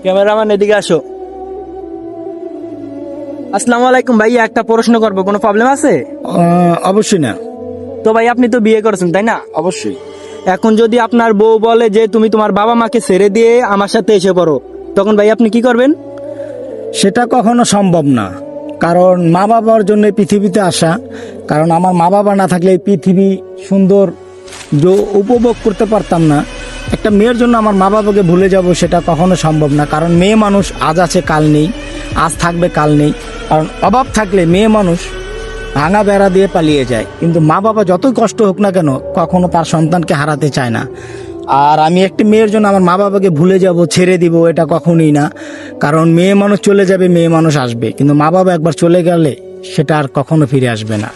Cameraman এদিকে আসো। আসসালামু আলাইকুম ভাইয়া, একটা প্রশ্ন করবো, কোনো প্রবলেম আছে? অবশ্যই না। তো ভাই আপনি তো বিয়ে করেছেন তাই না? অবশ্যই। এখন যদি আপনার বউ বলে যে তুমি তোমার বাবা মাকে ছেড়ে দিয়ে আমার সাথে এসে পড়ো, তখন ভাই আপনি কি করবেন? সেটা কখনো সম্ভব না, কারণ মা বাবার জন্য এই পৃথিবীতে আসা। কারণ আমার মা বাবা না থাকলে এই পৃথিবী সুন্দর উপভোগ করতে পারতাম না। একটা মেয়ের জন্য আমার মা বাবাকে ভুলে যাব, সেটা কখনো সম্ভব না। কারণ মেয়ে মানুষ আজ আছে কাল নেই, আজ থাকবে কাল নেই। কারণ অভাব থাকলে মেয়ে মানুষ ভাঙা বেড়া দিয়ে পালিয়ে যায়, কিন্তু মা বাবা যতই কষ্ট হোক না কেন কখনো তার সন্তানকে হারাতে চায় না। আর আমি একটি মেয়ের জন্য আমার মা বাবাকে ভুলে যাব, ছেড়ে দিব, এটা কখনোই না। কারণ মেয়ে মানুষ চলে যাবে, মেয়ে মানুষ আসবে, কিন্তু মা বাবা একবার চলে গেলে সেটা আর কখনো ফিরে আসবে না।